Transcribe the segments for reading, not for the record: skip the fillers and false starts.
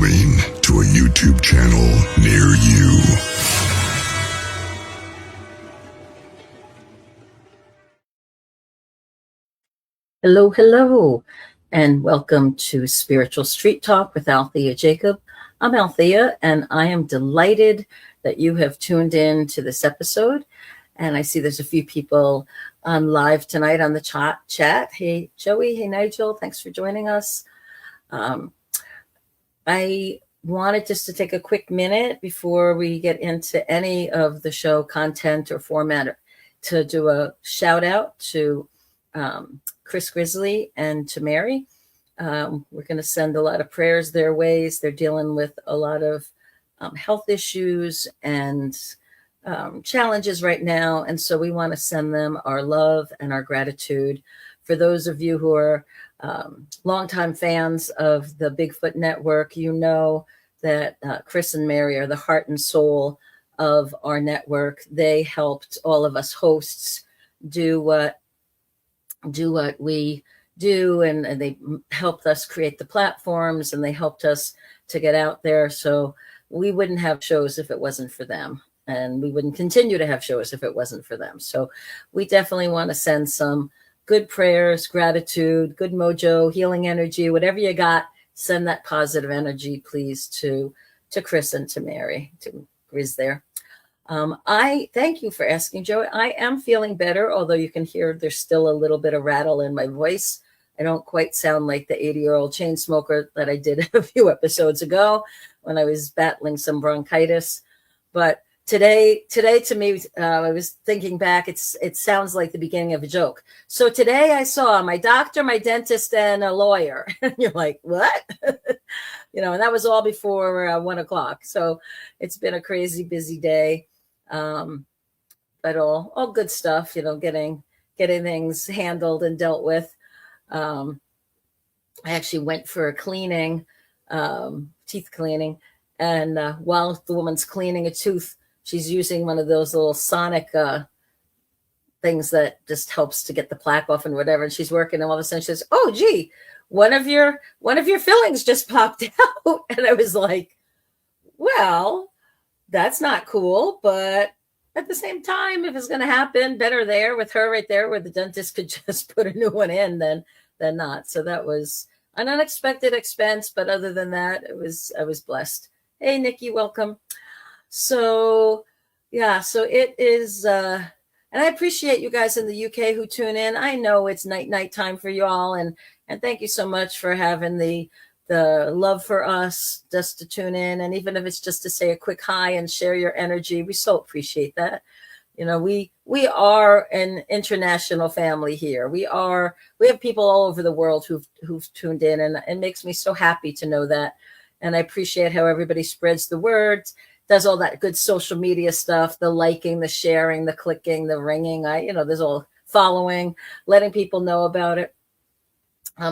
Coming to a YouTube channel near you. Hello, hello, and welcome to Spiritual Street Talk with Althea Jacob. I'm Althea, and I am delighted that you have tuned in to this episode. And I see there's a few people on live tonight on the chat. Hey, Joey. Hey, Nigel. Thanks for joining us. I wanted just to take a quick minute before we get into any of the show content or format to do a shout out to Chris Grizzly and to Mary. We're going to send a lot of prayers their ways. They're dealing with a lot of health issues and challenges right now. And so we want to send them our love and our gratitude. For those of you who are longtime fans of the Bigfoot Network, you know that Chris and Mary are the heart and soul of our network. They helped all of us hosts do what we do, and they helped us create the platforms, and they helped us to get out there. So we wouldn't have shows if it wasn't for them, and we wouldn't continue to have shows if it wasn't for them. So we definitely want to send some good prayers, gratitude, good mojo, healing energy, whatever you got. Send that positive energy, please, to Chris and to Mary, to Grizz there. I thank you for asking, Joey. I am feeling better, although you can hear there's still a little bit of rattle in my voice. I don't quite sound like the 80-year-old chain smoker that I did a few episodes ago when I was battling some bronchitis. But today to me, I was thinking back, it sounds like the beginning of a joke. So today I saw my doctor, my dentist, and a lawyer. And you're like, what? And that was all before 1 o'clock. So it's been a crazy busy day. But all good stuff, getting things handled and dealt with. I actually went for a cleaning, teeth cleaning. And while the woman's cleaning a tooth, she's using one of those little sonic things that just helps to get the plaque off and whatever. And she's working, and all of a sudden she says, "Oh, gee, one of your fillings just popped out." And I was like, well, that's not cool. But at the same time, if it's going to happen, better there with her right there where the dentist could just put a new one in than not. So that was an unexpected expense. But other than that, I was blessed. Hey, Nikki, welcome. So, yeah, so it is, and I appreciate you guys in the UK who tune in. I know it's night time for you all, and thank you so much for having the love for us just to tune in. And even if it's just to say a quick hi and share your energy, we so appreciate that. We are an international family here. We have people all over the world who've tuned in, and it makes me so happy to know that. And I appreciate how everybody spreads the word, does all that good social media stuff, the liking, the sharing, the clicking, the ringing. There's all following, letting people know about it.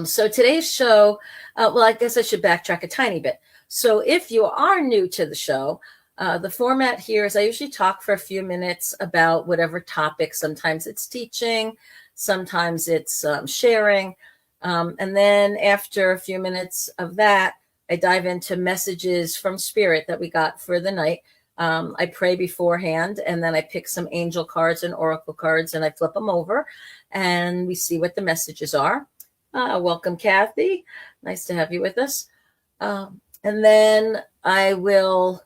So today's show, I guess I should backtrack a tiny bit. So if you are new to the show, the format here is I usually talk for a few minutes about whatever topic. Sometimes it's teaching, sometimes it's sharing. And then after a few minutes of that, I dive into messages from Spirit that we got for the night. I pray beforehand, and then I pick some angel cards and oracle cards, and I flip them over, and we see what the messages are. Welcome, Kathy. Nice to have you with us. And then I will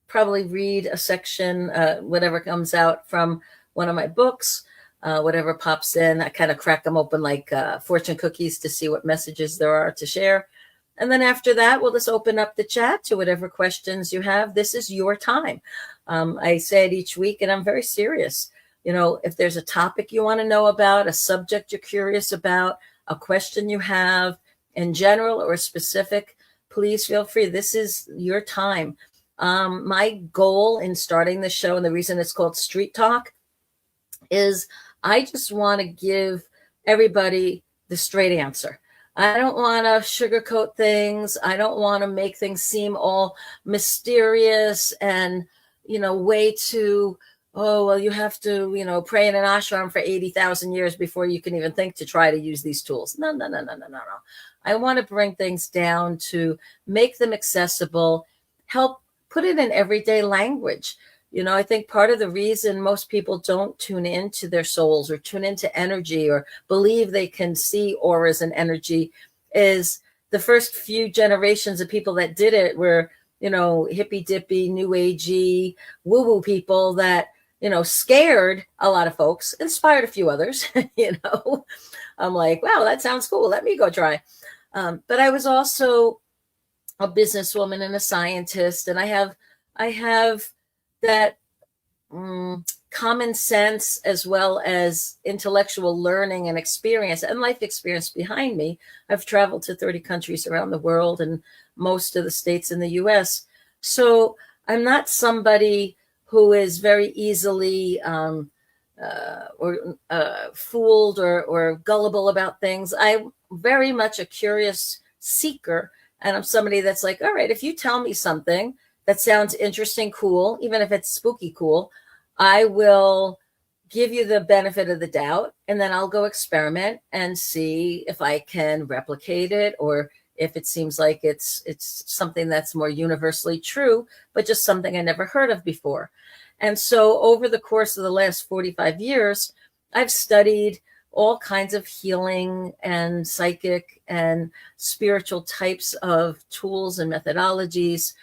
probably read a section, whatever comes out from one of my books. Whatever pops in, I kind of crack them open like fortune cookies to see what messages there are to share. And then after that, we'll just open up the chat to whatever questions you have. This is your time. I say it each week, and I'm very serious. If there's a topic you want to know about, a subject you're curious about, a question you have in general or specific, please feel free. This is your time. My goal in starting the show, and the reason it's called Street Talk, is I just want to give everybody the straight answer. I don't want to sugarcoat things. I don't want to make things seem all mysterious and, way too oh, well, you have to, pray in an ashram for 80,000 years before you can even think to try to use these tools. No, no, no, no, no, no, no. I want to bring things down to make them accessible, help put it in everyday language. I think part of the reason most people don't tune into their souls or tune into energy or believe they can see auras and energy is the first few generations of people that did it were, hippy dippy, new agey, woo woo people that, scared a lot of folks, inspired a few others. I'm like, wow, that sounds cool. Let me go try. But I was also a businesswoman and a scientist, and I have that common sense as well as intellectual learning and experience and life experience behind me. I've traveled to 30 countries around the world and most of the states in the US. So I'm not somebody who is very easily fooled or gullible about things. I'm very much a curious seeker. And I'm somebody that's like, all right, if you tell me something that sounds interesting, cool, even if it's spooky cool, I will give you the benefit of the doubt, and then I'll go experiment and see if I can replicate it, or if it seems like it's something that's more universally true, but just something I never heard of before. And so over the course of the last 45 years, I've studied all kinds of healing and psychic and spiritual types of tools and methodologies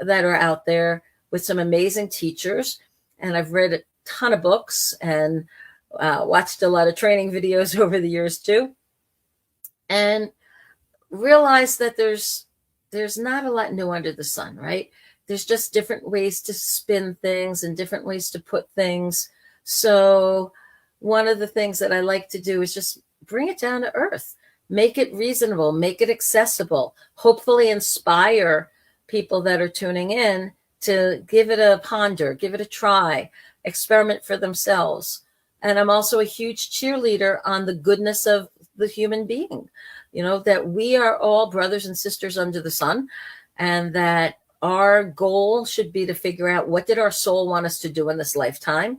that are out there with some amazing teachers. And I've read a ton of books and watched a lot of training videos over the years too, and realized that there's not a lot new under the sun, right? There's just different ways to spin things and different ways to put things. So one of the things that I like to do is just bring it down to earth, make it reasonable, make it accessible, hopefully inspire people that are tuning in to give it a ponder, give it a try, experiment for themselves. And I'm also a huge cheerleader on the goodness of the human being, that we are all brothers and sisters under the sun, and that our goal should be to figure out what did our soul want us to do in this lifetime.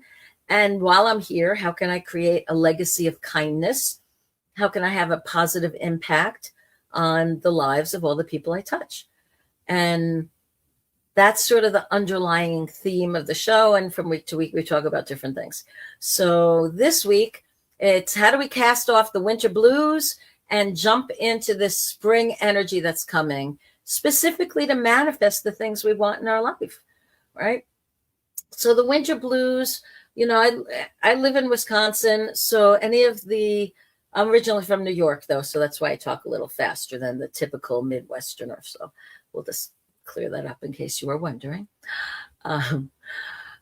And while I'm here, how can I create a legacy of kindness? How can I have a positive impact on the lives of all the people I touch? And that's sort of the underlying theme of the show. And from week to week, we talk about different things. So this week, it's how do we cast off the winter blues and jump into this spring energy that's coming, specifically to manifest the things we want in our life, right? So the winter blues, I live in Wisconsin. So I'm originally from New York, though. So that's why I talk a little faster than the typical Midwesterner. So we'll just clear that up in case you were wondering.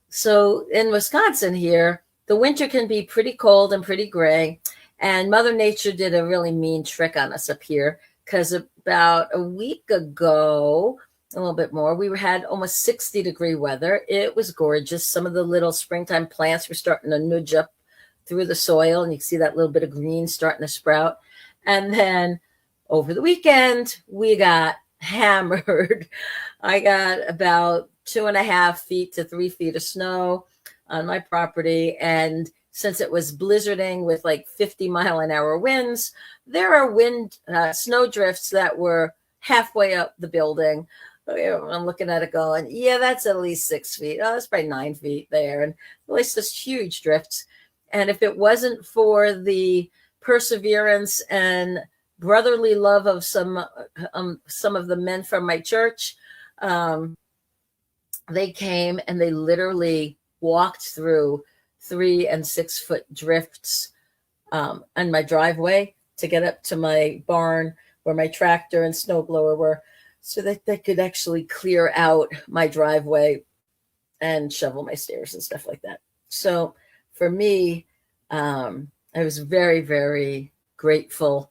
So in Wisconsin here, the winter can be pretty cold and pretty gray. And Mother Nature did a really mean trick on us up here, because about a week ago, a little bit more, we had almost 60-degree weather. It was gorgeous. Some of the little springtime plants were starting to nudge up through the soil, and you can see that little bit of green starting to sprout. And then over the weekend, we got hammered. I got about 2.5 feet to 3 feet of snow on my property. And since it was blizzarding with like 50-mile-an-hour winds, there are snow drifts that were halfway up the building. I'm looking at it going, yeah, that's at least 6 feet. Oh, that's probably 9 feet there. And at least this huge drifts. And if it wasn't for the perseverance and brotherly love of some of the men from my church, they came and they literally walked through 3 and 6 foot drifts on my driveway to get up to my barn where my tractor and snowblower were, so that they could actually clear out my driveway and shovel my stairs and stuff like that. So for me, I was very, very grateful,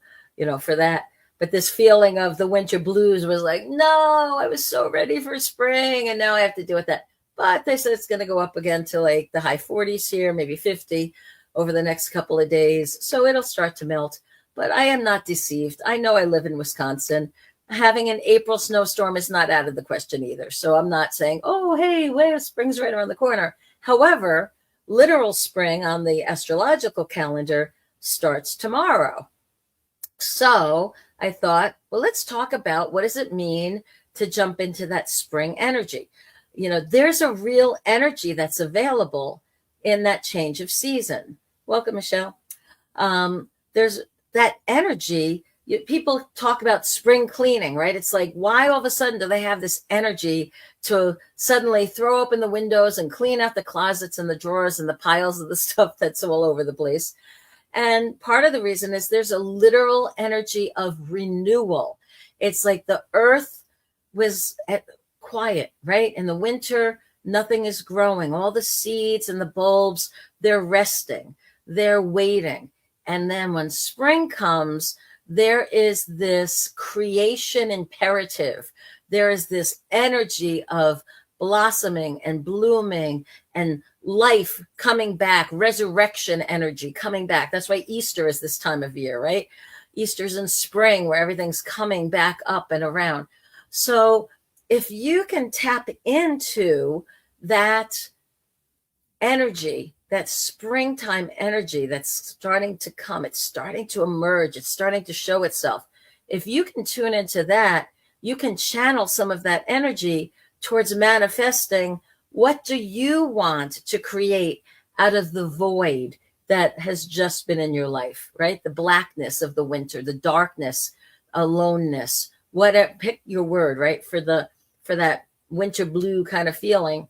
for that. But this feeling of the winter blues was like, no, I was so ready for spring, and now I have to deal with that. But they said it's going to go up again to like the high 40s here, maybe 50 over the next couple of days. So it'll start to melt. But I am not deceived. I know I live in Wisconsin. Having an April snowstorm is not out of the question either. So I'm not saying, oh, hey, wait, spring's right around the corner. However, literal spring on the astrological calendar starts tomorrow. So I thought, well, let's talk about what does it mean to jump into that spring energy. There's a real energy that's available in that change of season. Welcome, Michelle. There's that energy. People talk about spring cleaning, right? It's like, why all of a sudden do they have this energy to suddenly throw open the windows and clean out the closets and the drawers and the piles of the stuff that's all over the place? And part of the reason is there's a literal energy of renewal. It's like the earth was quiet, right? In the winter, nothing is growing. All the seeds and the bulbs, they're resting, they're waiting. And then when spring comes, there is this creation imperative. There is this energy of blossoming and blooming and life coming back, resurrection energy coming back. That's why Easter is this time of year, right? Easter's in spring where everything's coming back up and around. So if you can tap into that energy, that springtime energy that's starting to come, it's starting to emerge, it's starting to show itself. If you can tune into that, you can channel some of that energy towards manifesting what do you want to create out of the void that has just been in your life, right? The blackness of the winter, the darkness, aloneness, whatever, pick your word, right? For that winter blue kind of feeling,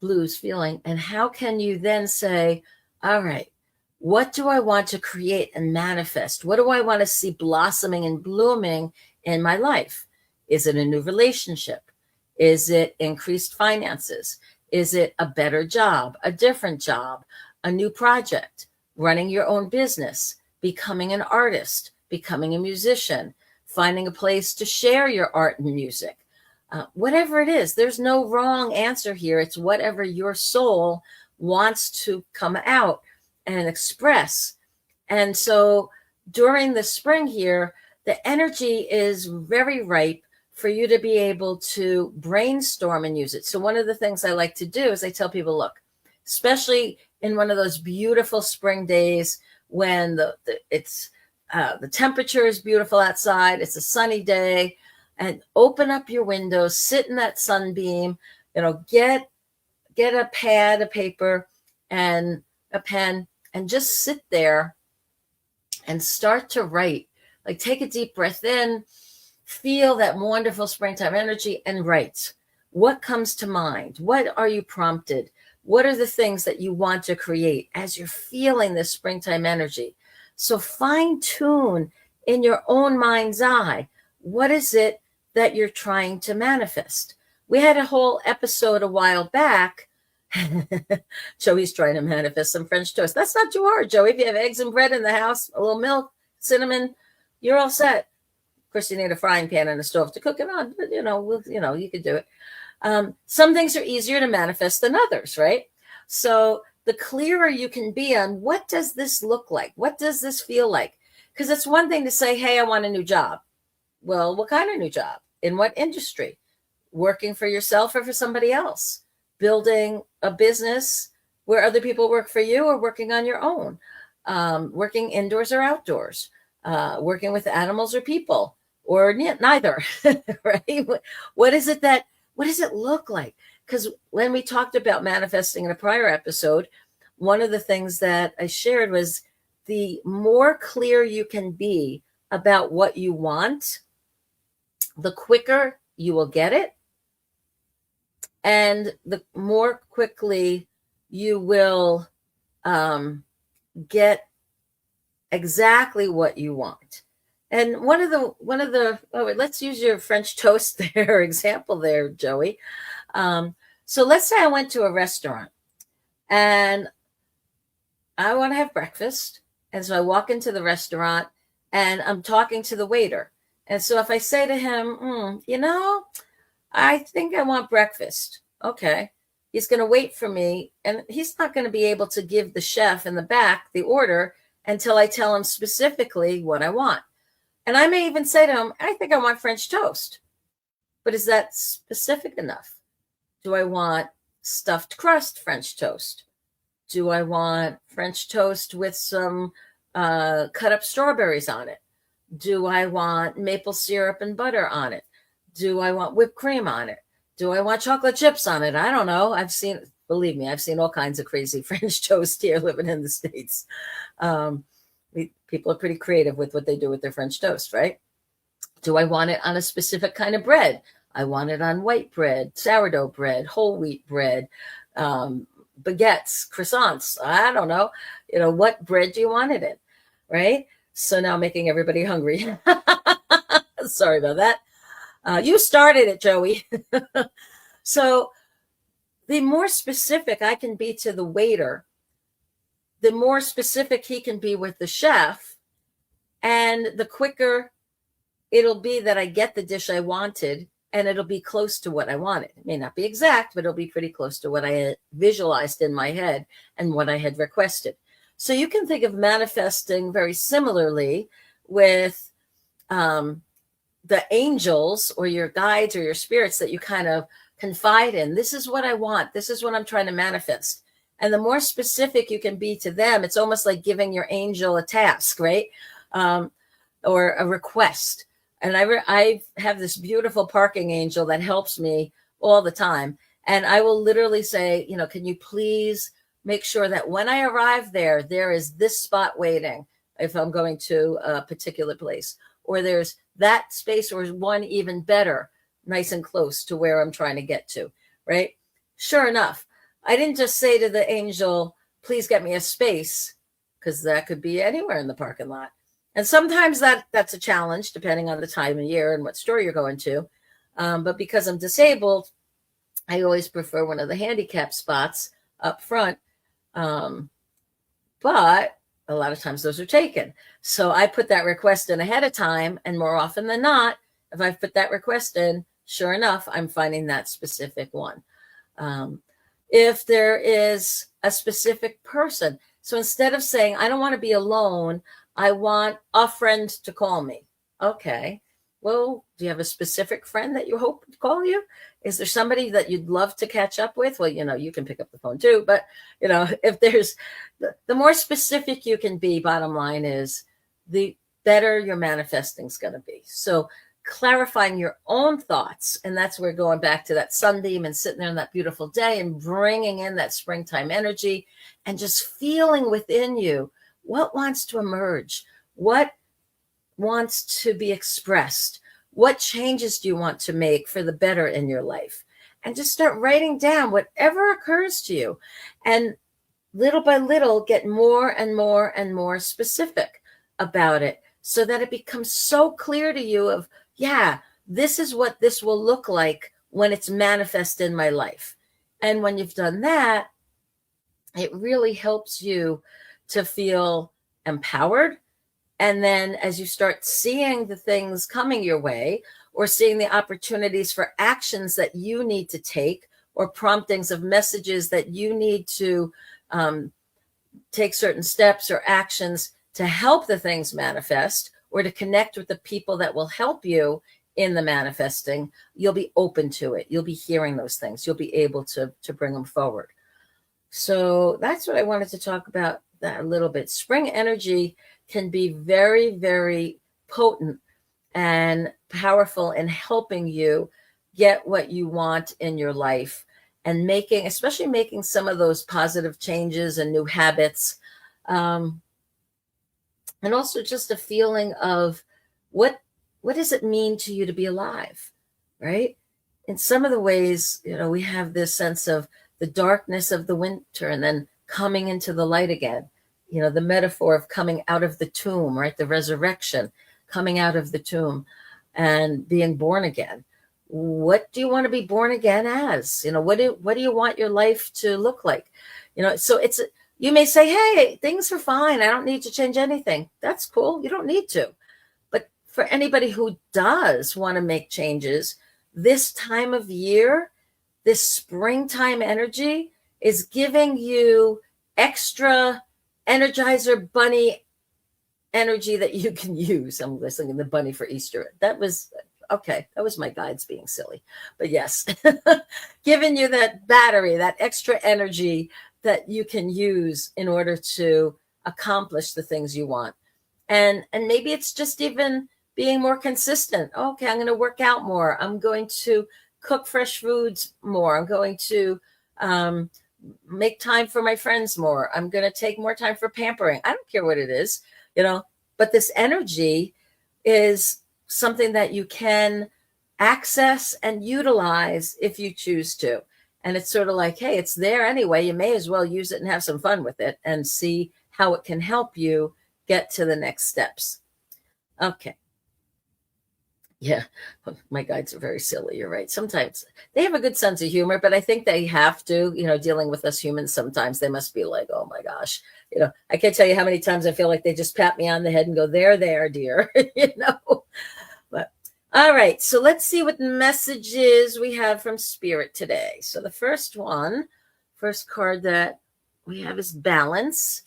blues feeling. And how can you then say, all right, what do I want to create and manifest? What do I want to see blossoming and blooming in my life? Is it a new relationship? Is it increased finances? Is it a better job, a different job, a new project, running your own business, becoming an artist, becoming a musician, finding a place to share your art and music? Whatever it is, there's no wrong answer here. It's whatever your soul wants to come out and express. And so during the spring here, the energy is very ripe for you to be able to brainstorm and use it. So one of the things I like to do is I tell people, look, especially in one of those beautiful spring days when the temperature is beautiful outside, it's a sunny day, and open up your windows, sit in that sunbeam, get a pad, a paper, and a pen, and just sit there and start to write. Like, take a deep breath in, feel that wonderful springtime energy, and write. What comes to mind? What are you prompted? What are the things that you want to create as you're feeling this springtime energy? So fine tune in your own mind's eye. What is it that you're trying to manifest? We had a whole episode a while back. Joey's trying to manifest some French toast. That's not too hard, Joey. If you have eggs and bread in the house, a little milk, cinnamon, you're all set. Of course, you need a frying pan and a stove to cook it on, but you could do it. Some things are easier to manifest than others, right? So the clearer you can be on what does this look like? What does this feel like? Because it's one thing to say, hey, I want a new job. Well, what kind of new job? In what industry? Working for yourself or for somebody else? Building a business where other people work for you, or working on your own? Working indoors or outdoors? Working with animals or people, or neither, right? What does it look like? Because when we talked about manifesting in a prior episode, one of the things that I shared was the more clear you can be about what you want, the quicker you will get it, and the more quickly you will get exactly what you want. And one of the let's use your French toast there example there, Joey. So let's say I went to a restaurant and I want to have breakfast. And so I walk into the restaurant and I'm talking to the waiter. And so if I say to him, I think I want breakfast. Okay. He's going to wait for me, and he's not going to be able to give the chef in the back the order until I tell him specifically what I want. And I may even say to him, I think I want French toast. But is that specific enough? Do I want stuffed crust French toast? Do I want French toast with some cut up strawberries on it? Do I want maple syrup and butter on it? Do I want whipped cream on it? Do I want chocolate chips on it? I don't know. Believe me, I've seen all kinds of crazy French toast here living in the States. People are pretty creative with what they do with their French toast, right? Do I want it on a specific kind of bread? I want it on white bread, sourdough bread, whole wheat bread, baguettes, croissants. I don't know. What bread do you want it in, right? So now making everybody hungry. Sorry about that. You started it, Joey. So the more specific I can be to the waiter, the more specific he can be with the chef, and the quicker it'll be that I get the dish I wanted, and it'll be close to what I wanted. It may not be exact, but it'll be pretty close to what I had visualized in my head and what I had requested. So you can think of manifesting very similarly with the angels or your guides or your spirits that you kind of confide in. This is what I want. This is what I'm trying to manifest. And the more specific you can be to them, it's almost like giving your angel a task, right? Or a request. And I have this beautiful parking angel that helps me all the time. And I will literally say, can you please make sure that when I arrive there, there is this spot waiting if I'm going to a particular place, or there's that space or one even better, nice and close to where I'm trying to get to, right? Sure enough, I didn't just say to the angel, please get me a space, because that could be anywhere in the parking lot. And sometimes that's a challenge, depending on the time of year and what store you're going to. But because I'm disabled, I always prefer one of the handicap spots up front. But a lot of times those are taken. So I put that request in ahead of time. And more often than not, if I put that request in, sure enough, I'm finding that specific one. If there is a specific person, so instead of saying, I don't want to be alone, I want a friend to call me. Okay. Well, do you have a specific friend that you hope to call you? Is there somebody that you'd love to catch up with? Well, you can pick up the phone too, but if there's the more specific you can be, bottom line is the better your manifesting is going to be. So clarifying your own thoughts. And that's where going back to that sunbeam and sitting there on that beautiful day and bringing in that springtime energy and just feeling within you what wants to emerge, what wants to be expressed, what changes do you want to make for the better in your life, and just start writing down whatever occurs to you, and little by little get more and more and more specific about it, so that it becomes so clear to you of, yeah, this is what this will look like when it's manifest in my life. And when you've done that, it really helps you to feel empowered. And then as you start seeing the things coming your way, or seeing the opportunities for actions that you need to take, or promptings of messages that you need to take certain steps or actions to help the things manifest, or to connect with the people that will help you in the manifesting, you'll be open to it. You'll be hearing those things. You'll be able to bring them forward. So that's what I wanted to talk about that a little bit. Spring energy can be very, very potent and powerful in helping you get what you want in your life, and especially making some of those positive changes and new habits. And also just a feeling of what does it mean to you to be alive, right? In some of the ways, we have this sense of the darkness of the winter and then coming into the light again. The metaphor of coming out of the tomb, right? The resurrection, coming out of the tomb and being born again. What do you want to be born again as? What do you want your life to look like? So you may say, hey, things are fine. I don't need to change anything. That's cool. You don't need to. But for anybody who does want to make changes, this time of year, this springtime energy is giving you extra Energizer Bunny energy that you can use. I'm listening to the bunny for Easter. That was Okay, that was my guides being silly. But yes, giving you that battery, that extra energy that you can use in order to accomplish the things you want. And maybe it's just even being more consistent. Okay, I'm going to work out more. I'm going to cook fresh foods more. I'm going to um, make time for my friends more. I'm going to take more time for pampering. I don't care what it is, you know, but this energy is something that you can access and utilize if you choose to. And it's sort of like, hey, it's there anyway. You may as well use it and have some fun with it and see how it can help you get to the next steps. Okay. Yeah, my guides are very silly. You're right. Sometimes they have a good sense of humor, but I think they have to, dealing with us humans, sometimes they must be like, oh my gosh, I can't tell you how many times I feel like they just pat me on the head and go, there, dear, But all right, so let's see what messages we have from Spirit today. So the first card that we have is Balance.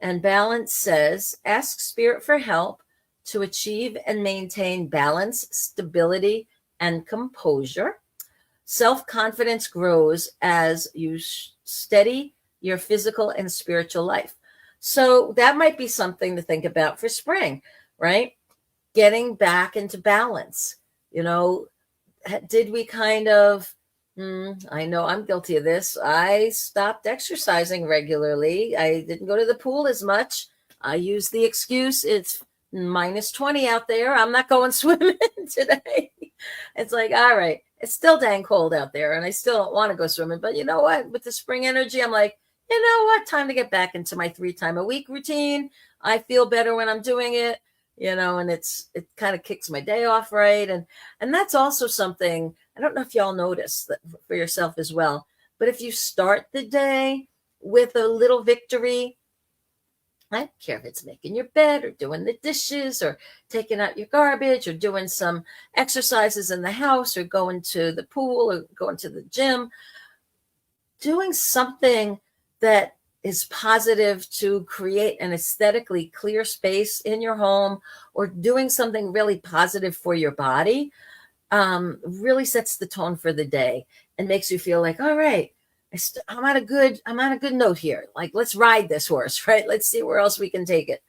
And Balance says, ask Spirit for help to achieve and maintain balance, stability, and composure. Self-confidence grows as you steady your physical and spiritual life. So that might be something to think about for spring, right? Getting back into balance. Did we kind of, I know I'm guilty of this. I stopped exercising regularly. I didn't go to the pool as much. I use the excuse, it's -20 out there. I'm not going swimming today. It's like, all right, it's still dang cold out there and I still don't want to go swimming. But you know what? With the spring energy, I'm like, you know what? Time to get back into my 3 times a week routine. I feel better when I'm doing it, and it kind of kicks my day off right. And that's also something, I don't know if y'all notice that for yourself as well, but if you start the day with a little victory, I don't care if it's making your bed or doing the dishes or taking out your garbage or doing some exercises in the house or going to the pool or going to the gym, doing something that is positive to create an aesthetically clear space in your home or doing something really positive for your body really sets the tone for the day and makes you feel like, all right, I'm on a good note here. Like, let's ride this horse, right? Let's see where else we can take it.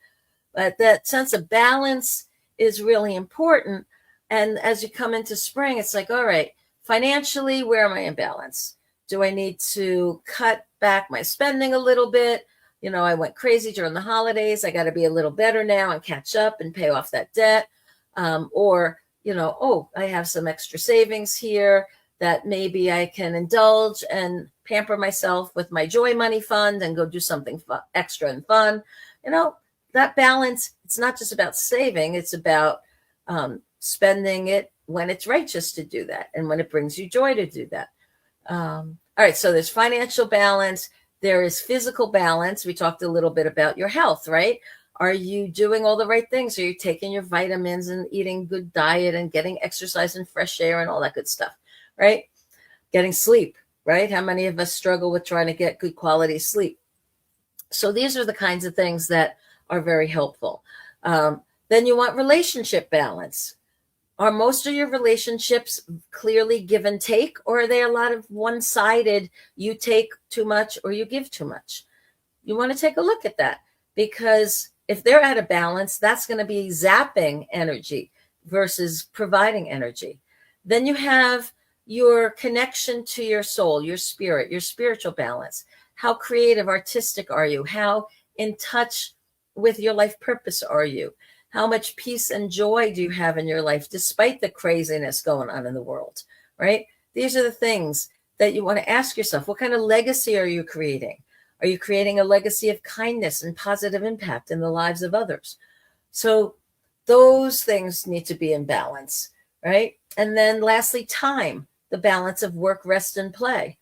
But that sense of balance is really important. And as you come into spring, it's like, all right, financially, where am I in balance? Do I need to cut back my spending a little bit? I went crazy during the holidays. I got to be a little better now and catch up and pay off that debt. Or, I have some extra savings here that maybe I can indulge and pamper myself with my Joy Money Fund and go do something extra and fun. That balance, it's not just about saving, it's about spending it when it's righteous to do that and when it brings you joy to do that. All right, so there's financial balance. There is physical balance. We talked a little bit about your health, right? Are you doing all the right things? Are you taking your vitamins and eating good diet and getting exercise and fresh air and all that good stuff, right? Getting sleep, right? How many of us struggle with trying to get good quality sleep? So these are the kinds of things that are very helpful. Then you want relationship balance. Are most of your relationships clearly give and take, or are they a lot of one-sided, you take too much or you give too much? You want to take a look at that, because if they're out of balance, that's going to be zapping energy versus providing energy. Then you have your connection to your soul, your spirit, your spiritual balance. How creative, artistic are you? How in touch with your life purpose are you? How much peace and joy do you have in your life despite the craziness going on in the world, right? These are the things that you want to ask yourself. What kind of legacy are you creating? Are you creating a legacy of kindness and positive impact in the lives of others? So those things need to be in balance, right? And then lastly, time, the balance of work, rest, and play.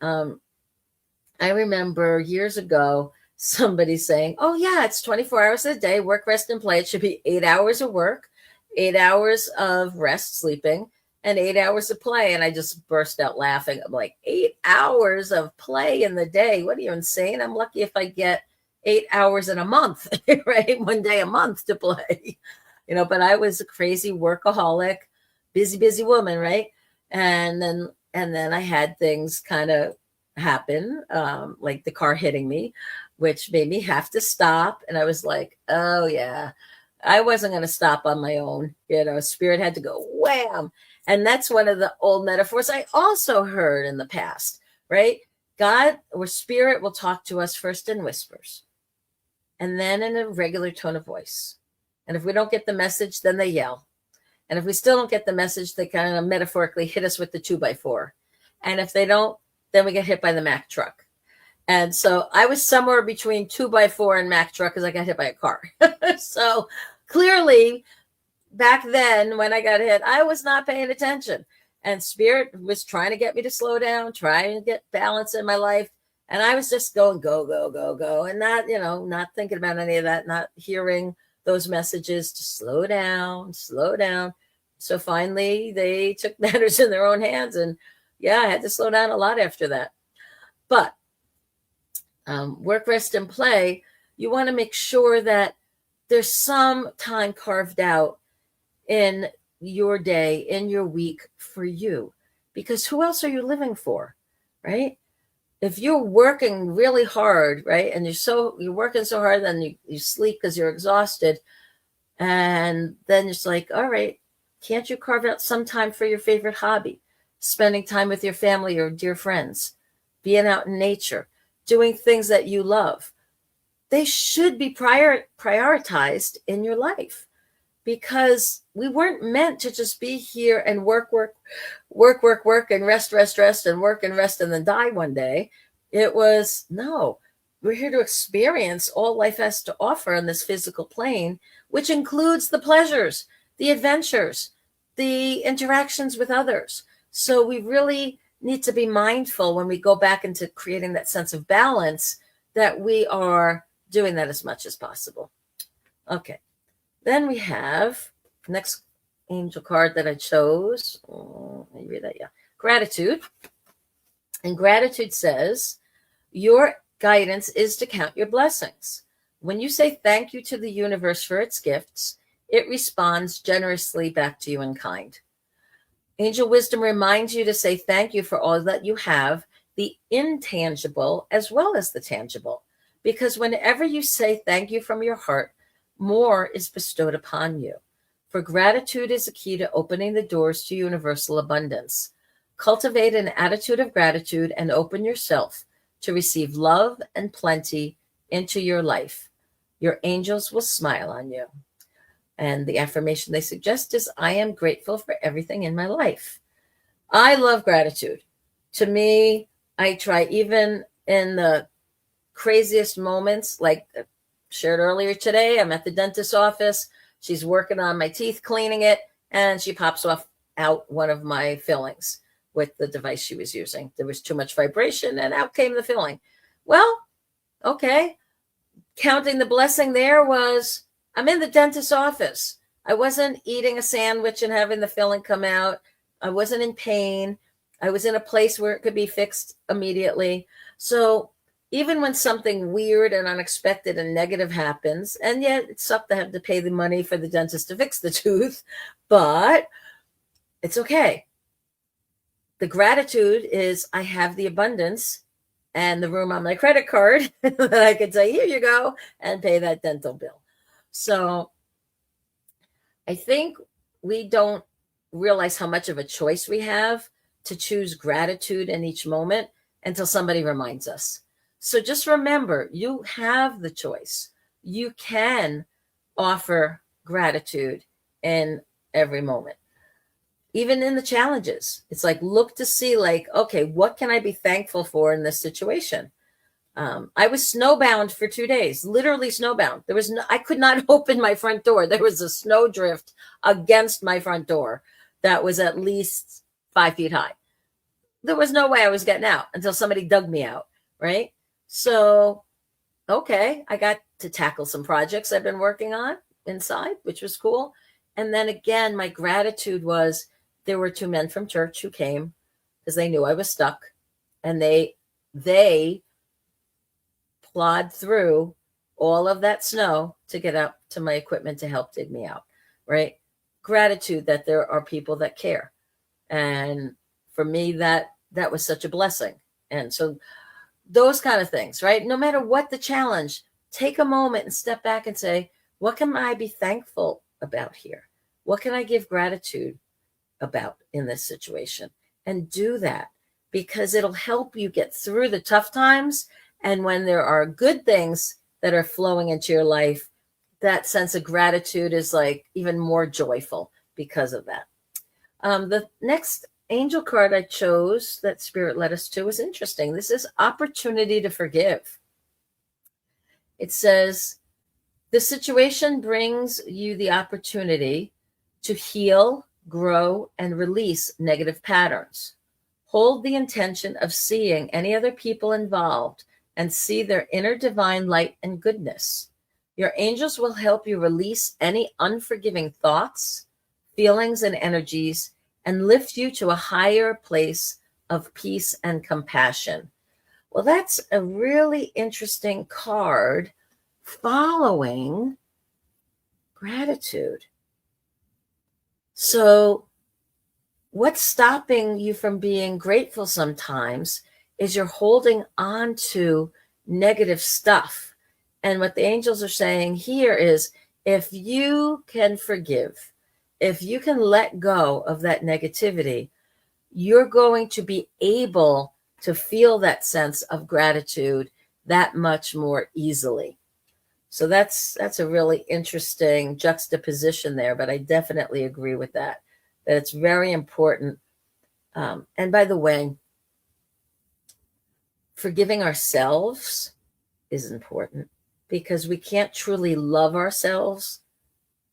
I remember years ago, somebody saying, oh yeah, it's 24 hours a day, work, rest, and play. It should be 8 hours of work, 8 hours of rest, sleeping, and 8 hours of play. And I just burst out laughing. I'm like, 8 hours of play in the day? What are you, insane? I'm lucky if I get 8 hours in a month, right? 1 day a month to play, but I was a crazy workaholic, busy woman, right? And then I had things kind of happen, like the car hitting me, which made me have to stop. And I was like, oh yeah, I wasn't going to stop on my own. Spirit had to go wham. And that's one of the old metaphors I also heard in the past, right? God or spirit will talk to us first in whispers and then in a regular tone of voice. And if we don't get the message, then they yell. And if we still don't get the message, they kind of metaphorically hit us with the 2x4. And if they don't, then we get hit by the Mack truck. And so I was somewhere between 2x4 and Mack truck because I got hit by a car. So clearly, back then when I got hit, I was not paying attention. And spirit was trying to get me to slow down, trying to get balance in my life. And I was just going, go, go, go, go. And not, not thinking about any of that, not hearing those messages to slow down, slow down. So finally they took matters in their own hands. And yeah, I had to slow down a lot after that. But work, rest, and play, you want to make sure that there's some time carved out in your day, in your week for you, because who else are you living for, right? If you're working really hard, right, and you're working so hard, then you sleep because you're exhausted, and then it's like, all right, can't you carve out some time for your favorite hobby, spending time with your family or dear friends, being out in nature, doing things that you love? They should be prioritized in your life, because we weren't meant to just be here and work, and rest, and work and rest and then die one day. It was, no, we're here to experience all life has to offer on this physical plane, which includes the pleasures, the adventures, the interactions with others. So we really need to be mindful when we go back into creating that sense of balance that we are doing that as much as possible. Okay. Then we have next angel card that I chose. Let me read that. Yeah. Gratitude. And gratitude says, your guidance is to count your blessings. When you say thank you to the universe for its gifts, it responds generously back to you in kind. Angel wisdom reminds you to say thank you for all that you have, the intangible as well as the tangible. Because whenever you say thank you from your heart, more is bestowed upon you. For gratitude is a key to opening the doors to universal abundance. Cultivate an attitude of gratitude and open yourself to receive love and plenty into your life. Your angels will smile on you. And the affirmation they suggest is, I am grateful for everything in my life. I love gratitude. To me, I try, even in the craziest moments, like shared earlier today, I'm at the dentist's office. She's working on my teeth, cleaning it, and she pops out one of my fillings with the device she was using. There was too much vibration, and out came the filling. Well, okay. Counting the blessing there was, I'm in the dentist's office. I wasn't eating a sandwich and having the filling come out. I wasn't in pain. I was in a place where it could be fixed immediately. So even when something weird and unexpected and negative happens, and yet it sucked to have to pay the money for the dentist to fix the tooth, but it's okay. The gratitude is, I have the abundance and the room on my credit card that I could say, here you go, and pay that dental bill. So I think we don't realize how much of a choice we have to choose gratitude in each moment until somebody reminds us. So just remember, you have the choice. You can offer gratitude in every moment, even in the challenges. It's like, look to see, like, okay, what can I be thankful for in this situation? I was snowbound for 2 days, literally snowbound. I could not open my front door. There was a snowdrift against my front door that was at least 5 feet high. There was no way I was getting out until somebody dug me out, right? So, okay, I got to tackle some projects I've been working on inside, which was cool. And then again, my gratitude was, there were 2 men from church who came because they knew I was stuck, and they plowed through all of that snow to get up to my equipment to help dig me out, right? gratitude that there are people that care. And for me, that was such a blessing. And so those kind of things, right? No matter what the challenge, take a moment and step back and say, what can I be thankful about here? What can I give gratitude about in this situation? And do that, because it'll help you get through the tough times. And when there are good things that are flowing into your life, that sense of gratitude is like even more joyful because of that. The next angel card I chose that Spirit led us to was interesting. This is opportunity to forgive. It says, the situation brings you the opportunity to heal, grow, and release negative patterns. Hold the intention of seeing any other people involved and see their inner divine light and goodness. Your angels will help you release any unforgiving thoughts, feelings, and energies, and lift you to a higher place of peace and compassion. Well, that's a really interesting card following gratitude. So what's stopping you from being grateful sometimes is you're holding on to negative stuff. And what the angels are saying here is, if you can forgive, if you can let go of that negativity, you're going to be able to feel that sense of gratitude that much more easily. So that's a really interesting juxtaposition there, but I definitely agree with that it's very important. And by the way, forgiving ourselves is important, because we can't truly love ourselves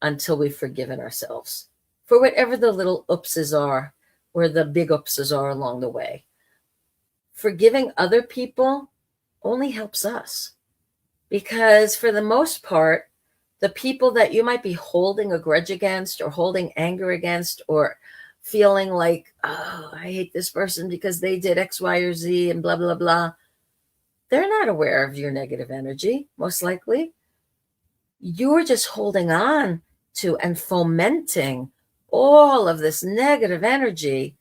until we've forgiven ourselves for whatever the little oopses are or the big oopses are along the way. Forgiving other people only helps us, because for the most part, the people that you might be holding a grudge against or holding anger against or feeling like, oh, I hate this person because they did X, Y, or Z and blah, blah, blah, they're not aware of your negative energy, most likely. You're just holding on to and fomenting all of this negative energy,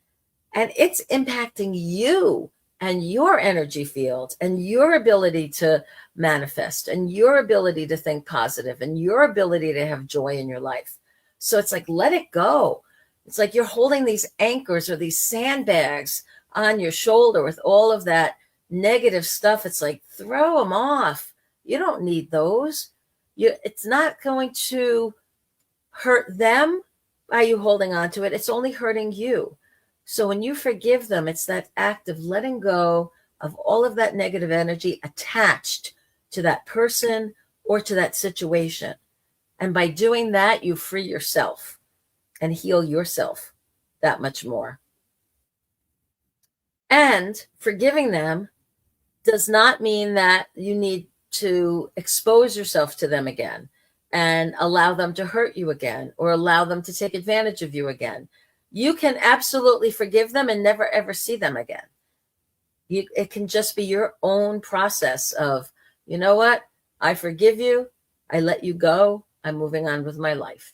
and it's impacting you and your energy field and your ability to manifest and your ability to think positive and your ability to have joy in your life. So it's like, let it go. It's like you're holding these anchors or these sandbags on your shoulder with all of that negative stuff. It's like, throw them off. You don't need those. It's not going to hurt them by you holding on to it. It's only hurting you. So when you forgive them, it's that act of letting go of all of that negative energy attached to that person or to that situation. And by doing that, you free yourself and heal yourself that much more. And forgiving them does not mean that you need to expose yourself to them again and allow them to hurt you again or allow them to take advantage of you again. You can absolutely forgive them and never, ever see them again. It can just be your own process of, you know what? I forgive you. I let you go. I'm moving on with my life,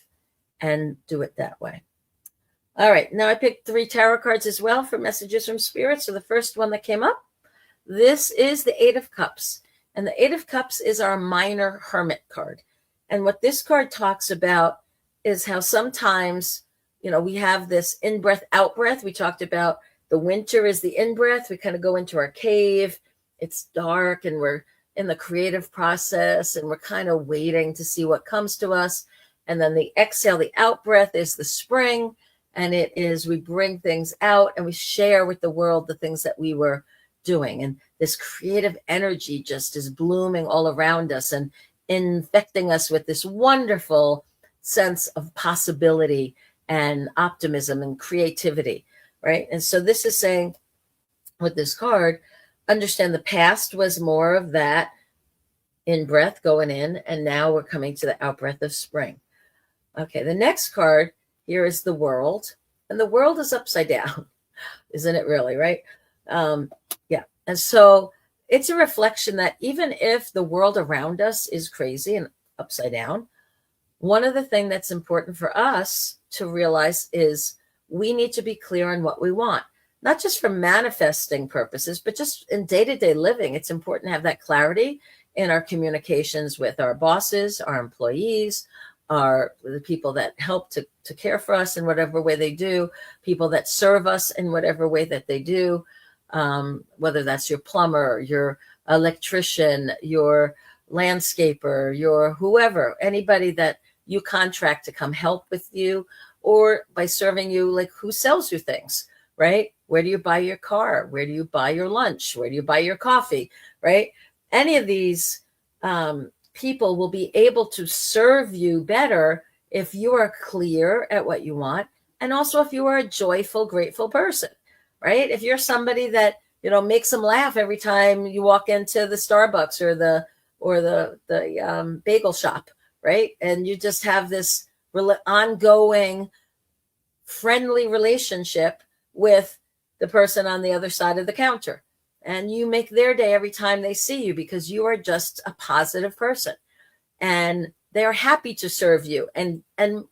and do it that way. All right. Now I picked 3 tarot cards as well for messages from Spirit. So the first one that came up, this is the 8 of Cups. And the 8 of Cups is our minor hermit card. And what this card talks about is how sometimes, we have this in-breath, out-breath. We talked about the winter is the in-breath. We kind of go into our cave. It's dark and we're in the creative process and we're kind of waiting to see what comes to us. And then the exhale, the out-breath is the spring. And it is, we bring things out and we share with the world the things that we were doing. And this creative energy just is blooming all around us and infecting us with this wonderful sense of possibility and optimism and creativity, right? And so this is saying with this card, understand the past was more of that in-breath going in, and now we're coming to the out-breath of spring. Okay, the next card here is the World, and the world is upside down, isn't it really, right? Yeah, and so it's a reflection that even if the world around us is crazy and upside down, one of the things that's important for us to realize is we need to be clear on what we want, not just for manifesting purposes, but just in day-to-day living. It's important to have that clarity in our communications with our bosses, our employees, the people that help to care for us in whatever way they do, people that serve us in whatever way that they do, whether that's your plumber, your electrician, your landscaper, your whoever, anybody that you contract to come help with you, or by serving you, like who sells you things, right? Where do you buy your car? Where do you buy your lunch? Where do you buy your coffee, right? Any of these people will be able to serve you better if you are clear at what you want, and also if you are a joyful, grateful person, right? If you're somebody that, makes them laugh every time you walk into the Starbucks or the bagel shop, right? And you just have this ongoing friendly relationship with the person on the other side of the counter, and you make their day every time they see you because you are just a positive person, and they're happy to serve you and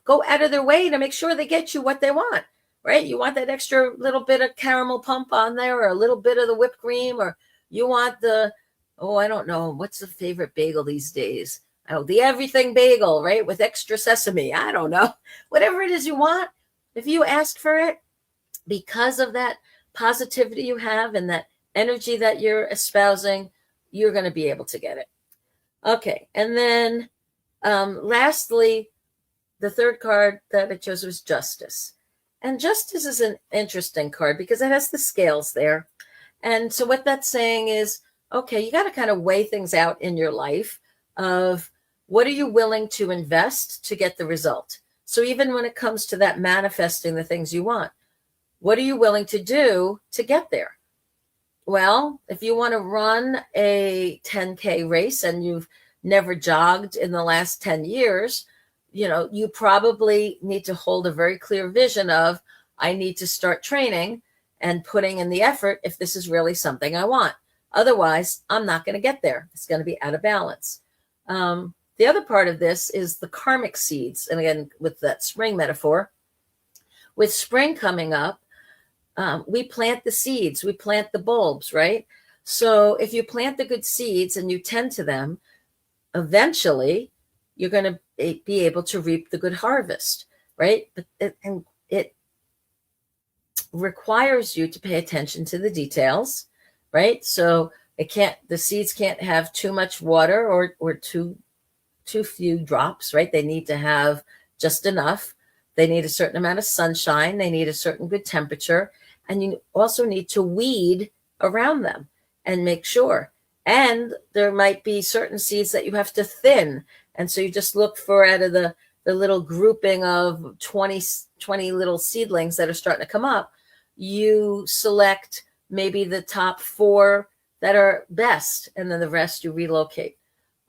go out of their way to make sure they get you what they want, right? You want that extra little bit of caramel pump on there, or a little bit of the whipped cream, or you want I don't know, what's the favorite bagel these days? Oh, the everything bagel, right? With extra sesame. I don't know. Whatever it is you want, if you ask for it, because of that positivity you have and that energy that you're espousing, you're going to be able to get it. Okay. And then lastly, the third card that I chose was Justice. And Justice is an interesting card because it has the scales there. And so what that's saying is, okay, you got to kind of weigh things out in your life of what are you willing to invest to get the result? So even when it comes to that manifesting the things you want, what are you willing to do to get there? Well, if you want to run a 10K race and you've never jogged in the last 10 years, you probably need to hold a very clear vision of, I need to start training and putting in the effort if this is really something I want. Otherwise, I'm not going to get there. It's going to be out of balance. The other part of this is the karmic seeds. And again, with that spring metaphor, with spring coming up, we plant the seeds, we plant the bulbs, right? So if you plant the good seeds and you tend to them, eventually you're going to be able to reap the good harvest, right? But it requires you to pay attention to the details, right? So the seeds can't have too much water or too few drops, right? They need to have just enough. They need a certain amount of sunshine. They need a certain good temperature. And you also need to weed around them and make sure. And there might be certain seeds that you have to thin. And so you just look for, out of the little grouping of 20 little seedlings that are starting to come up, you select maybe the top 4 that are best, and then the rest you relocate,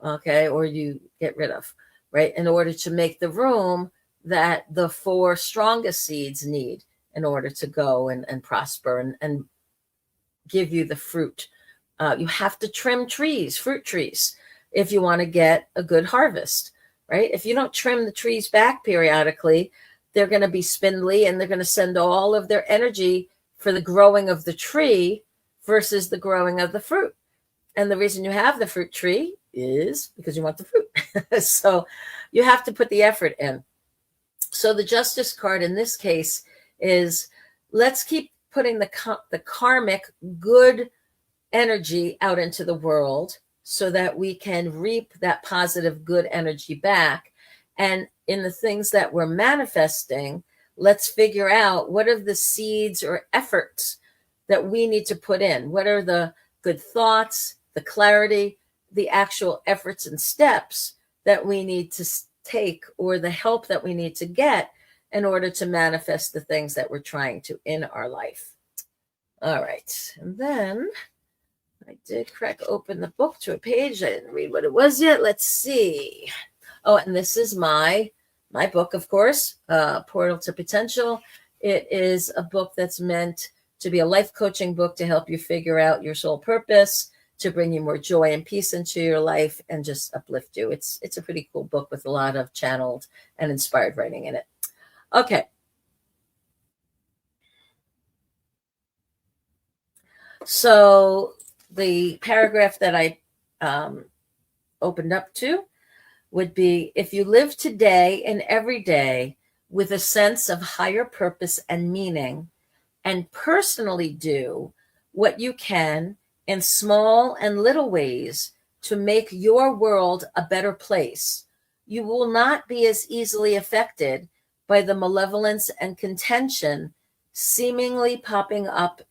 okay, or you get rid of, right, in order to make the room that the 4 strongest seeds need in order to go and prosper and give you the fruit. You have to trim fruit trees, if you want to get a good harvest, right? If you don't trim the trees back periodically, they're going to be spindly and they're going to send all of their energy for the growing of the tree versus the growing of the fruit. And the reason you have the fruit tree is because you want the fruit. So you have to put the effort in. So the Justice card in this case is, let's keep putting the karmic good energy out into the world so that we can reap that positive good energy back. And in the things that we're manifesting, let's figure out what are the seeds or efforts that we need to put in. What are the good thoughts, the clarity, the actual efforts and steps that we need to take, or the help that we need to get in order to manifest the things that we're trying to in our life. All right. And then I did crack open the book to a page. I didn't read what it was yet. Let's see. Oh, and this is my book, of course, Portal to Potential. It is a book that's meant to be a life coaching book to help you figure out your soul purpose, to bring you more joy and peace into your life and just uplift you. It's a pretty cool book with a lot of channeled and inspired writing in it. Okay. So the paragraph that I opened up to would be, if you live today and every day with a sense of higher purpose and meaning, and personally do what you can in small and little ways to make your world a better place, you will not be as easily affected by the malevolence and contention seemingly popping up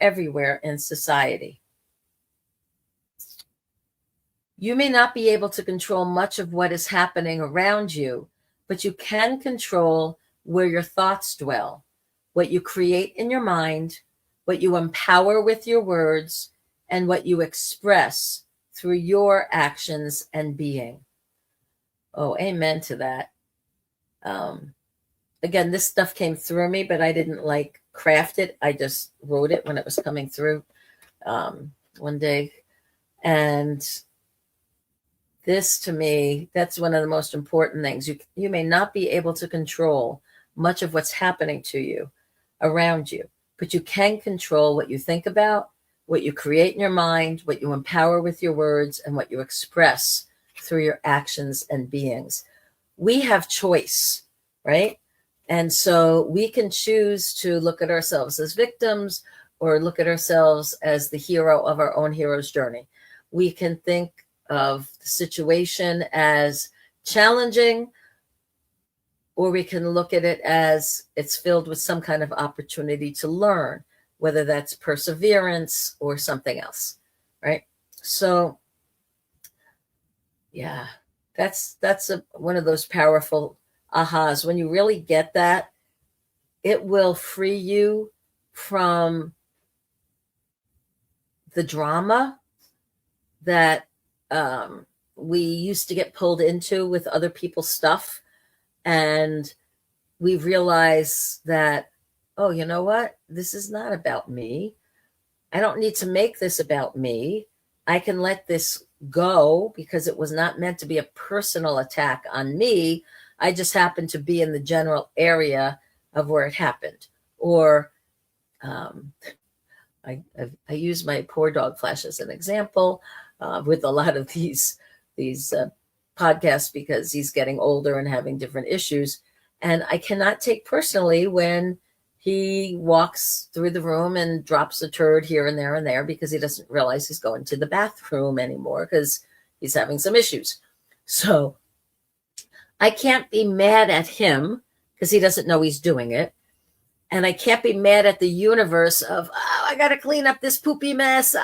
everywhere in society. You may not be able to control much of what is happening around you, but you can control where your thoughts dwell, what you create in your mind, what you empower with your words, and what you express through your actions and being. Oh, amen to that. Again, this stuff came through me, but I didn't like craft it. I just wrote it when it was coming through one day. And this, to me, that's one of the most important things. You may not be able to control much of what's happening to you around you, but you can control what you think about, what you create in your mind, what you empower with your words, and what you express through your actions and beings. We have choice, right? And so we can choose to look at ourselves as victims or look at ourselves as the hero of our own hero's journey. We can think of the situation as challenging, or we can look at it as it's filled with some kind of opportunity to learn, whether that's perseverance or something else, right? So, yeah, that's one of those powerful ahas. When you really get that, it will free you from the drama that we used to get pulled into with other people's stuff. And we realize that, oh, you know what? This is not about me. I don't need to make this about me. I can let this go because it was not meant to be a personal attack on me. I just happened to be in the general area of where it happened. Or I use my poor dog Flash as an example with a lot of these podcasts, because he's getting older and having different issues. And I cannot take personally when he walks through the room and drops a turd here and there, because he doesn't realize he's going to the bathroom anymore because he's having some issues. So I can't be mad at him because he doesn't know he's doing it. And I can't be mad at the universe of, oh, I got to clean up this poopy mess.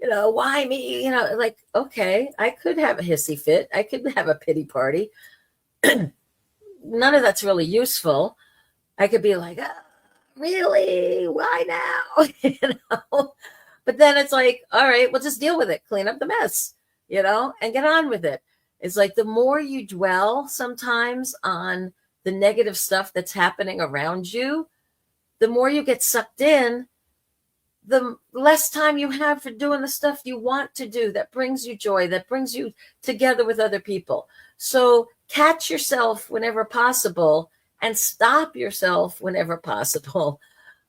Why me? Like, okay, I could have a hissy fit. I could have a pity party. None of that's really useful. I could be like, really? Why now? But then it's like, all right, we'll just deal with it. Clean up the mess, and get on with it. It's like the more you dwell sometimes on the negative stuff that's happening around you, the more you get sucked in, the less time you have for doing the stuff you want to do that brings you joy, that brings you together with other people. So catch yourself whenever possible and stop yourself whenever possible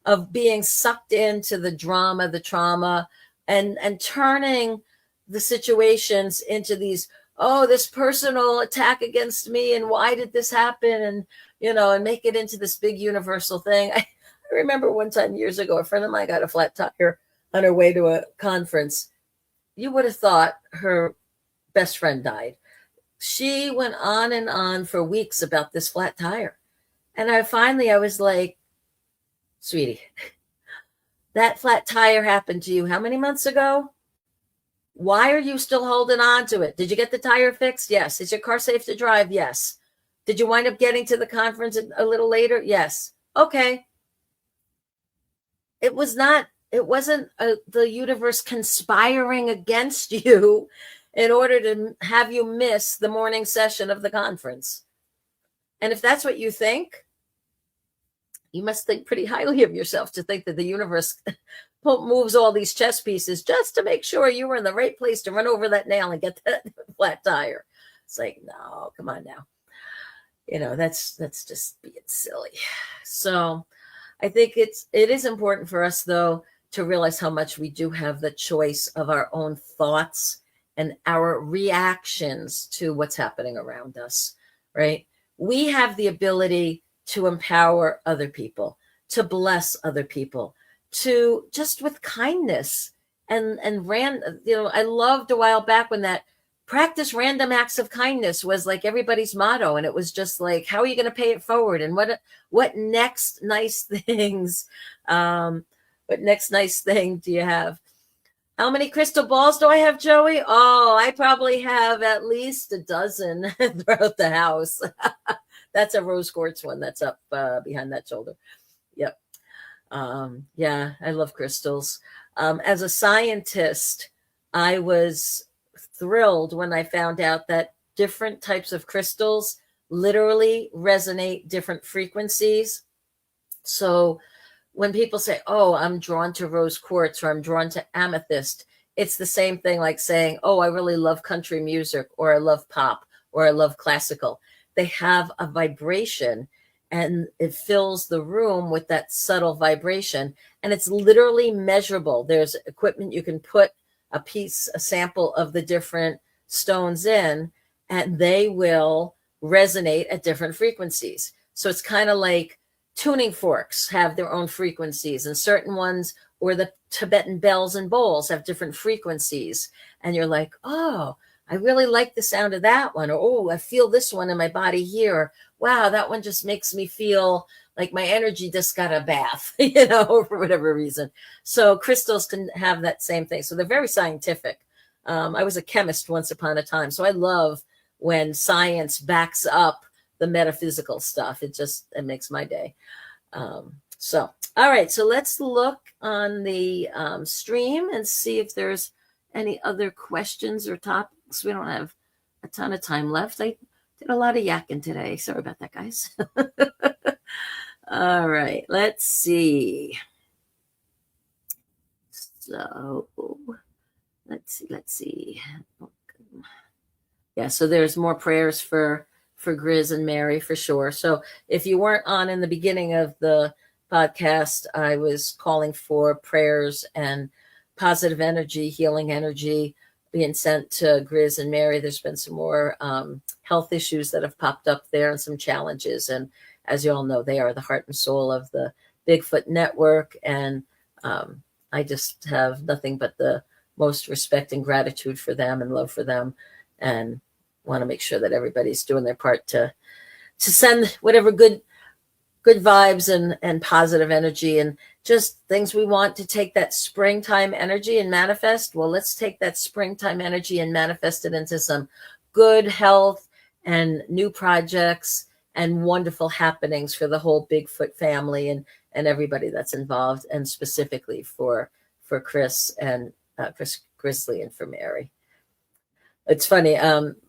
of being sucked into the drama, the trauma, and turning the situations into these, oh, this personal attack against me, and why did this happen? And, and make it into this big universal thing. I remember one time years ago, a friend of mine got a flat tire on her way to a conference. You would have thought her best friend died. She went on and on for weeks about this flat tire. And I was like, sweetie, that flat tire happened to you how many months ago? Why are you still holding on to it? Did you get the tire fixed? Yes. Is your car safe to drive? Yes. Did you wind up getting to the conference a little later? Yes. Okay. It wasn't the universe conspiring against you in order to have you miss the morning session of the conference. And if that's what you think, you must think pretty highly of yourself to think that the universe moves all these chess pieces just to make sure you were in the right place to run over that nail and get that flat tire. It's like, no, come on now. That's just being silly. So I think it is important for us, though, to realize how much we do have the choice of our own thoughts and our reactions to what's happening around us, right? We have the ability to empower other people, to bless other people, to just with kindness and I loved a while back when that practice random acts of kindness was like everybody's motto, and it was just like, how are you going to pay it forward, and what next nice things what next nice thing do you have? How many crystal balls do I have, Joey? Oh, I probably have at least a dozen throughout the house. That's a rose quartz one that's up behind that shoulder. Yep. Yeah, I love crystals. As a scientist, I was thrilled when I found out that different types of crystals literally resonate different frequencies. So when people say, oh, I'm drawn to rose quartz or I'm drawn to amethyst, it's the same thing like saying, oh, I really love country music or I love pop or I love classical. They have a vibration and it fills the room with that subtle vibration. And it's literally measurable. There's equipment you can put a sample of the different stones in, and they will resonate at different frequencies. So it's kind of like tuning forks have their own frequencies, and certain ones, or the Tibetan bells and bowls have different frequencies. And you're like, oh, I really like the sound of that one. Or, oh, I feel this one in my body here. Wow, that one just makes me feel like my energy just got a bath, for whatever reason. So crystals can have that same thing. So they're very scientific. I was a chemist once upon a time. So I love when science backs up the metaphysical stuff. It makes my day. All right. So let's look on the stream and see if there's any other questions or topics. We don't have a ton of time left. I did a lot of yakking today. Sorry about that, guys. All right, let's see. So let's see. Yeah, so there's more prayers for Grizz and Mary for sure. So if you weren't on in the beginning of the podcast, I was calling for prayers and positive energy, healing energy being sent to Grizz and Mary. There's been some more health issues that have popped up there and some challenges. And as you all know, they are the heart and soul of the Bigfoot Network. And I just have nothing but the most respect and gratitude for them and love for them, and want to make sure that everybody's doing their part to send whatever good vibes and positive energy and just things we want to take that springtime energy and manifest. Well, let's take that springtime energy and manifest it into some good health and new projects and wonderful happenings for the whole Bigfoot family and everybody that's involved, and specifically for Chris and Chris Grizzly and for Mary. It's funny.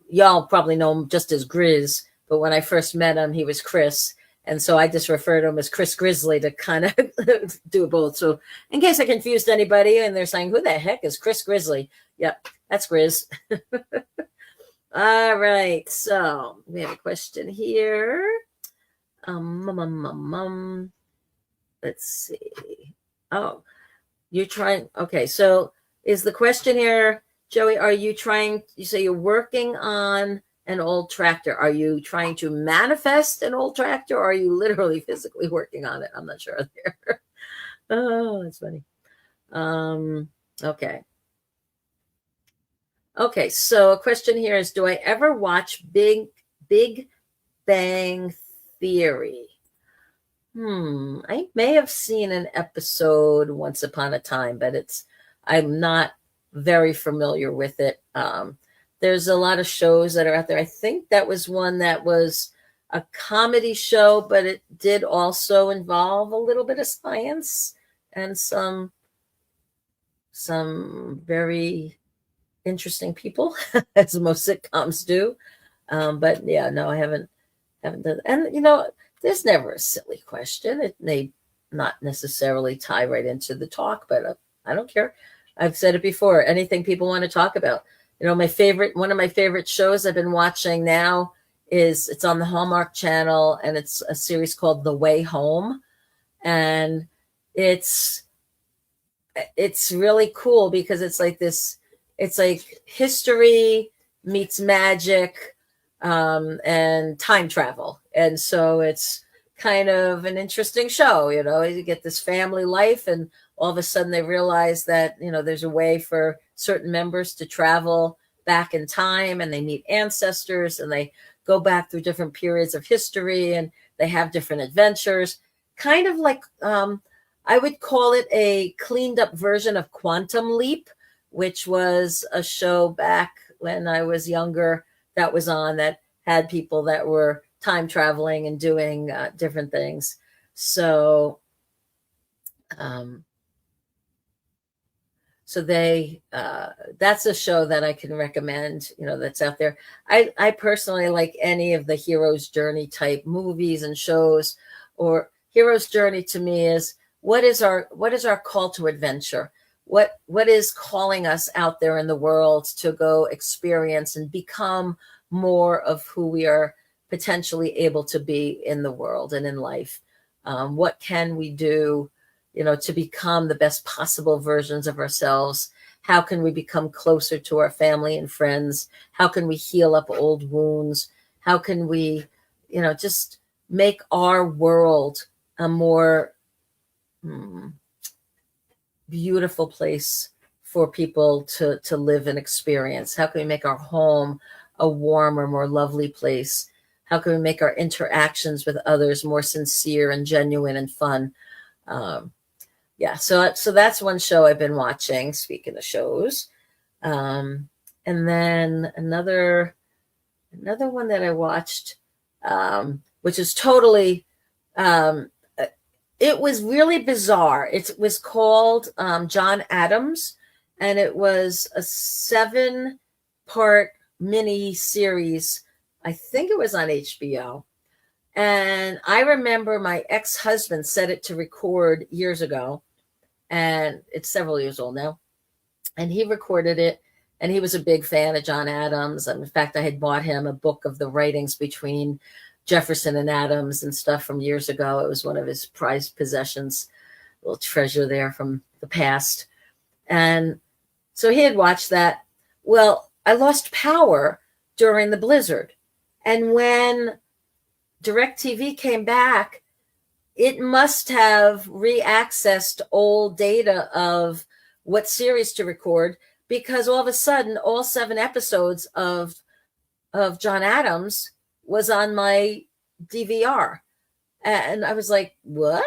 Y'all probably know him just as Grizz, but when I first met him, he was Chris. And so I just refer to him as Chris Grizzly to kind of do both. So in case I confused anybody and they're saying, who the heck is Chris Grizzly? Yep, that's Grizz. All right. So we have a question here. Let's see. Oh, you're trying. Okay. So is the question here, Joey, you say you're working on an old tractor. Are you trying to manifest an old tractor, or are you literally physically working on it? I'm not sure there. Oh, that's funny. Okay. Okay, so a question here is, do I ever watch Big Bang Theory? I may have seen an episode once upon a time, but I'm not very familiar with it. There's a lot of shows that are out there. I think that was one that was a comedy show, but it did also involve a little bit of science and some very interesting people, as most sitcoms do. But yeah, no, I haven't done. And there's never a silly question. It may not necessarily tie right into the talk, but I don't care. I've said it before. Anything people want to talk about. You know, one of my favorite shows I've been watching now it's on the Hallmark Channel, and it's a series called The Way Home. And it's really cool because it's like history meets magic, and time travel. And so it's kind of an interesting show. You know, you get this family life, and all of a sudden they realize that, you know, there's a way for certain members to travel back in time, and they meet ancestors, and they go back through different periods of history, and they have different adventures. Kind of like, I would call it a cleaned up version of Quantum Leap, which was a show back when I was younger that was on, that had people that were time traveling and doing different things. So, that's a show that I can recommend, you know, that's out there. I personally like any of the hero's journey type movies and shows. Or hero's journey to me is, what is our call to adventure? What is calling us out there in the world to go experience and become more of who we are potentially able to be in the world and in life? What can we do, you know, to become the best possible versions of ourselves? How can we become closer to our family and friends? How can we heal up old wounds? How can we, you know, just make our world a more beautiful place for people to live and experience? How can we make our home a warmer, more lovely place? How can we make our interactions with others more sincere and genuine and fun? So that's one show I've been watching, speaking of shows. And then another one that I watched, which is totally, it was really bizarre. It was called John Adams, and it was a 7-part mini series. I think it was on HBO. And I remember my ex-husband set it to record years ago, and it's several years old now. And he recorded it, and he was a big fan of John Adams. And in fact, I had bought him a book of the writings between Jefferson and Adams and stuff from years ago. It was one of his prized possessions, a little treasure there from the past. And so he had watched that. Well, I lost power during the blizzard. And when DirecTV came back, it must have re-accessed old data of what series to record, because all of a sudden, all 7 episodes of John Adams was on my DVR. And I was like, what?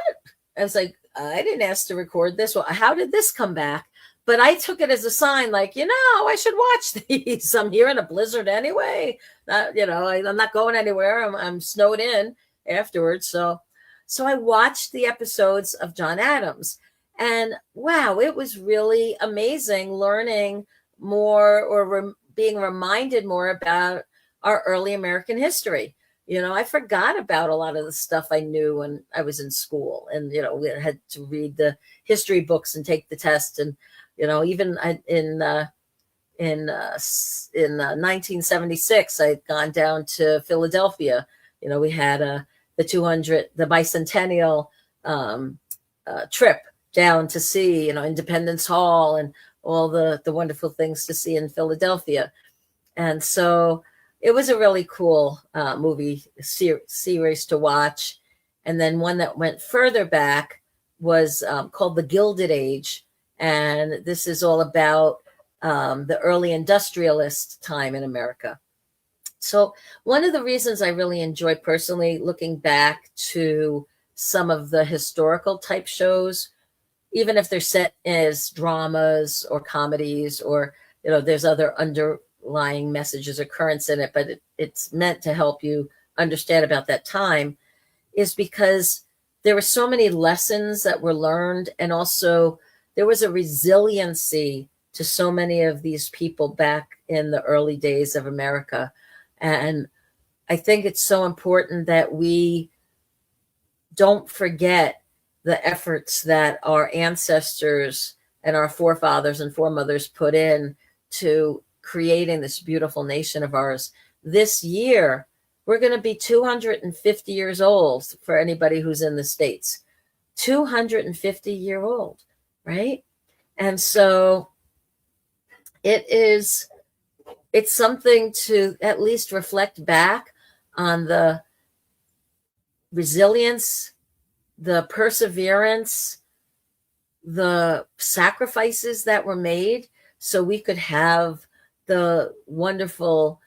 I was like, I didn't ask to record this. Well, how did this come back? But I took it as a sign, like, you know, I should watch these. I'm here in a blizzard anyway. You know, I'm not going anywhere. I'm snowed in afterwards. So I watched the episodes of John Adams. And wow, it was really amazing learning more, or being reminded more about our early American history. You know, I forgot about a lot of the stuff I knew when I was in school. And, you know, we had to read the history books and take the test. And, you know, even in 1976, I'd gone down to Philadelphia. You know, we had the bicentennial trip down to see, you know, Independence Hall and all the wonderful things to see in Philadelphia. And so it was a really cool movie series to watch. And then one that went further back was called The Gilded Age. And this is all about the early industrialist time in America. So one of the reasons I really enjoy personally looking back to some of the historical type shows, even if they're set as dramas or comedies, or, you know, there's other underlying messages or currents in it, but it's meant to help you understand about that time, is because there were so many lessons that were learned. And also there was a resiliency to so many of these people back in the early days of America. And I think it's so important that we don't forget the efforts that our ancestors and our forefathers and foremothers put in to creating this beautiful nation of ours. This year, we're going to be 250 years old for anybody who's in the States. 250-year-old, right? And so it's something to at least reflect back on the resilience, the perseverance, the sacrifices that were made so we could have the wonderful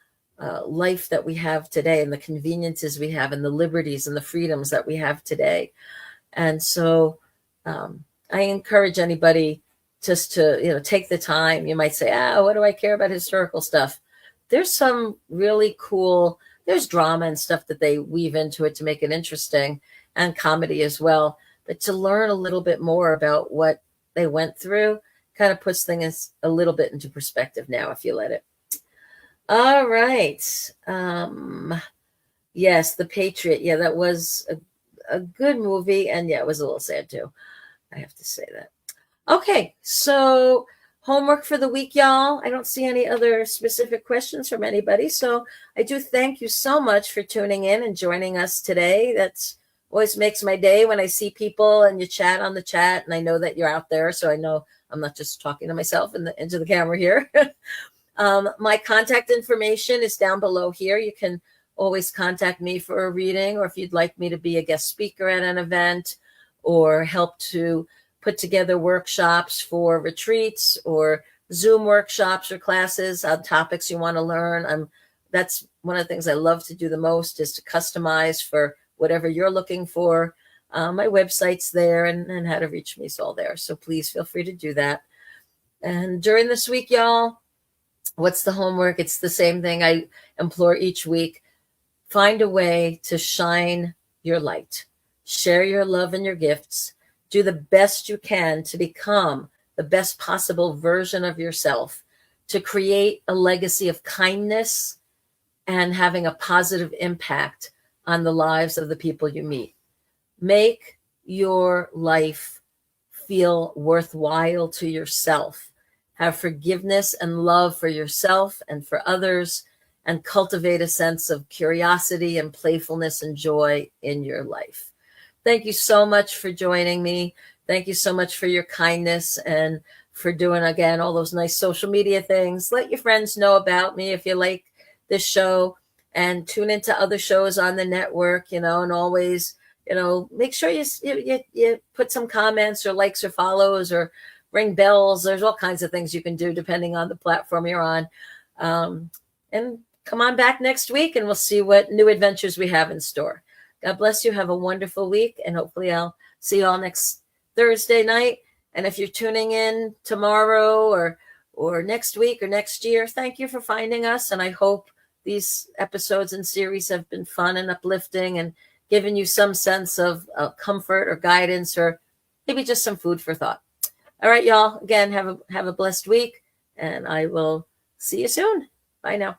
life that we have today, and the conveniences we have, and the liberties and the freedoms that we have today. And so I encourage anybody just to, take the time. You might say, what do I care about historical stuff? There's some really cool, there's drama and stuff that they weave into it to make it interesting, and comedy as well. But to learn a little bit more about what they went through kind of puts things a little bit into perspective now, if you let it. All right. Yes, The Patriot. Yeah, that was a good movie. And yeah, it was a little sad too. I have to say that. Okay, so homework for the week, y'all. I don't see any other specific questions from anybody. So I do thank you so much for tuning in and joining us today. That's always makes my day when I see people and you chat on the chat, and I know that you're out there. So I know I'm not just talking to myself into the camera here. My contact information is down below here. You can always contact me for a reading, or if you'd like me to be a guest speaker at an event, or help to put together workshops for retreats or Zoom workshops or classes on topics you want to learn. That's one of the things I love to do the most, is to customize for whatever you're looking for. My website's there, and how to reach me is all there. So please feel free to do that. And during this week, y'all, what's the homework? It's the same thing I implore each week. Find a way to shine your light. Share your love and your gifts. Do the best you can to become the best possible version of yourself, to create a legacy of kindness and having a positive impact on the lives of the people you meet. Make your life feel worthwhile to yourself. Have forgiveness and love for yourself and for others, and cultivate a sense of curiosity and playfulness and joy in your life. Thank you so much for joining me. Thank you so much for your kindness and for doing, again, all those nice social media things. Let your friends know about me if you like this show, and tune into other shows on the network, and always, make sure you put some comments or likes or follows or ring bells. There's all kinds of things you can do depending on the platform you're on. And come on back next week, and we'll see what new adventures we have in store. God bless you. Have a wonderful week, and hopefully I'll see you all next Thursday night. And if you're tuning in tomorrow or next week or next year, thank you for finding us. And I hope these episodes and series have been fun and uplifting and given you some sense of comfort or guidance, or maybe just some food for thought. All right, y'all. Again, have a blessed week, and I will see you soon. Bye now.